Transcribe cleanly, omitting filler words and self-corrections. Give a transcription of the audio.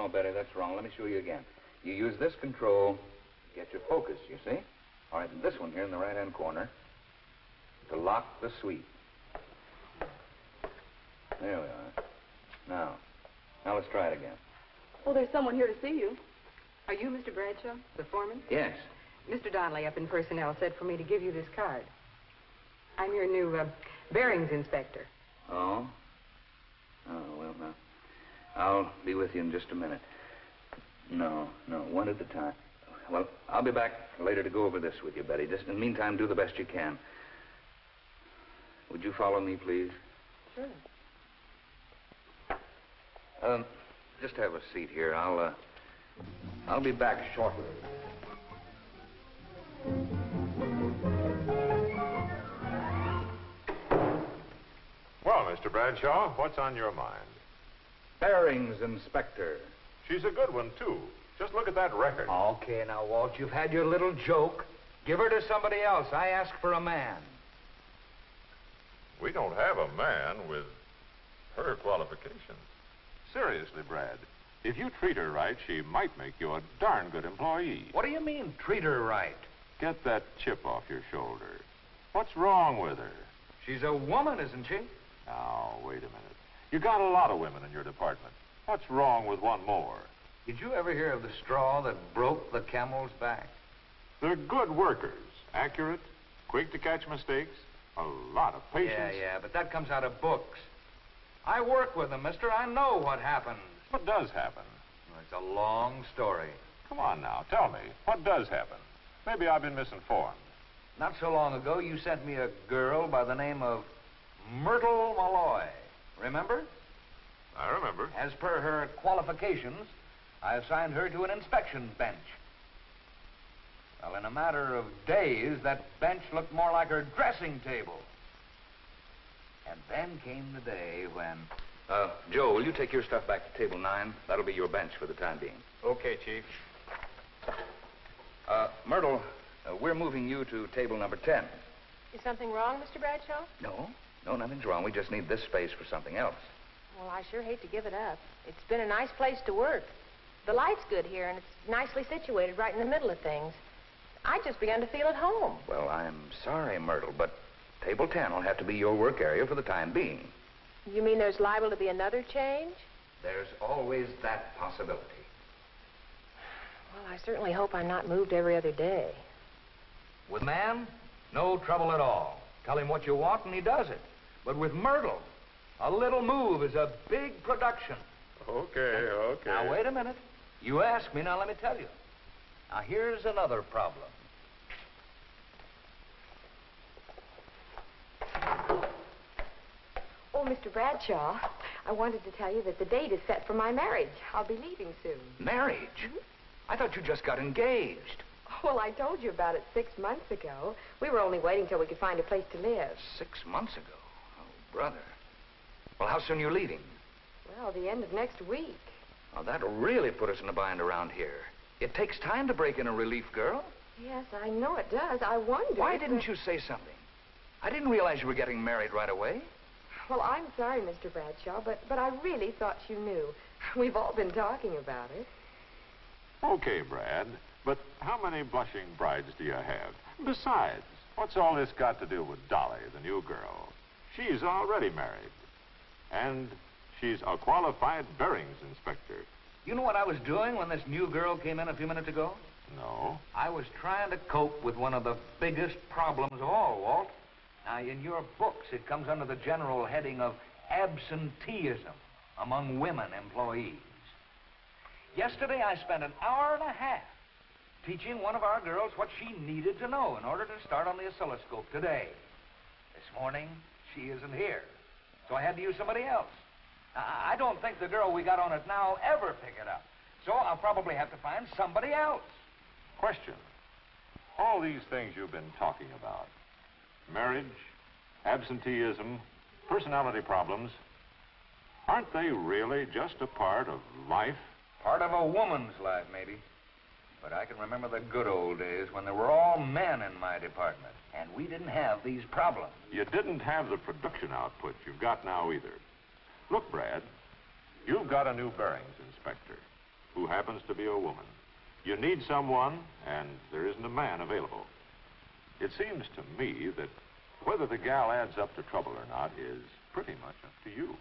no, Betty, that's wrong. Let me show you again. You use this control, get your focus, you see? All right, and this one here in the right-hand corner to lock the sweep. There we are. Now let's try it again. Oh, there's someone here to see you. Are you Mr. Bradshaw, the foreman? Yes. Mr. Donnelly up in personnel said for me to give you this card. I'm your new bearings inspector. Oh? Oh, well, now, I'll be with you in just a minute. No, one at a time. Well, I'll be back later to go over this with you, Betty. Just in the meantime, do the best you can. Would you follow me, please? Sure. Just have a seat here. I'll be back shortly. Well, Mr. Bradshaw, what's on your mind? Bearings inspector. She's a good one, too. Just look at that record. Okay, now, Walt, you've had your little joke. Give her to somebody else. I asked for a man. We don't have a man with her qualifications. Seriously, Brad, if you treat her right, she might make you a darn good employee. What do you mean, treat her right? Get that chip off your shoulder. What's wrong with her? She's a woman, isn't she? Now, wait a minute. You got a lot of women in your department. What's wrong with one more? Did you ever hear of the straw that broke the camel's back? They're good workers. Accurate, quick to catch mistakes, a lot of patience. Yeah, but that comes out of books. I work with them, mister. I know what happens. What does happen? Well, it's a long story. Come on now, tell me. What does happen? Maybe I've been misinformed. Not so long ago, you sent me a girl by the name of Myrtle Malloy. Remember? I remember. As per her qualifications, I assigned her to an inspection bench. Well, in a matter of days, that bench looked more like her dressing table. And then came the day when... Joe, will you take your stuff back to table 9? That'll be your bench for the time being. Okay, Chief. Myrtle, we're moving you to table number 10. Is something wrong, Mr. Bradshaw? No, nothing's wrong. We just need this space for something else. Well, I sure hate to give it up. It's been a nice place to work. The light's good here, and it's nicely situated right in the middle of things. I just begun to feel at home. Well, I'm sorry, Myrtle, but table 10 will have to be your work area for the time being. You mean there's liable to be another change? There's always that possibility. Well, I certainly hope I'm not moved every other day. With man, no trouble at all. Tell him what you want, and he does it. But with Myrtle, a little move is a big production. Okay. Now, wait a minute. You asked me, now let me tell you. Now, here's another problem. Oh, Mr. Bradshaw, I wanted to tell you that the date is set for my marriage. I'll be leaving soon. Marriage? Mm-hmm. I thought you just got engaged. Well, I told you about it 6 months ago. We were only waiting till we could find a place to live. 6 months ago? Oh, brother. Well, how soon are you leaving? Well, the end of next week. Oh, that'll really put us in a bind around here. It takes time to break in a relief girl. Yes, I know it does. I wondered. Why didn't you say something? I didn't realize you were getting married right away. Well, I'm sorry, Mr. Bradshaw, but I really thought you knew. We've all been talking about it. Okay, Brad, but how many blushing brides do you have? Besides, what's all this got to do with Dolly, the new girl? She's already married. And she's a qualified bearings inspector. You know what I was doing when this new girl came in a few minutes ago? No. I was trying to cope with one of the biggest problems of all, Walt. Now, in your books, it comes under the general heading of absenteeism among women employees. Yesterday, I spent an hour and a half teaching one of our girls what she needed to know in order to start on the oscilloscope today. This morning, she isn't here, so I had to use somebody else. I don't think the girl we got on it now ever pick it up, so I'll probably have to find somebody else. Question. All these things you've been talking about, marriage, absenteeism, personality problems, aren't they really just a part of life? Part of a woman's life, maybe. But I can remember the good old days when there were all men in my department, and we didn't have these problems. You didn't have the production output you've got now either. Look, Brad, you've got a new bearings inspector. who happens to be a woman. You need someone, and there isn't a man available. It seems to me that whether the gal adds up to trouble or not is pretty much up to you.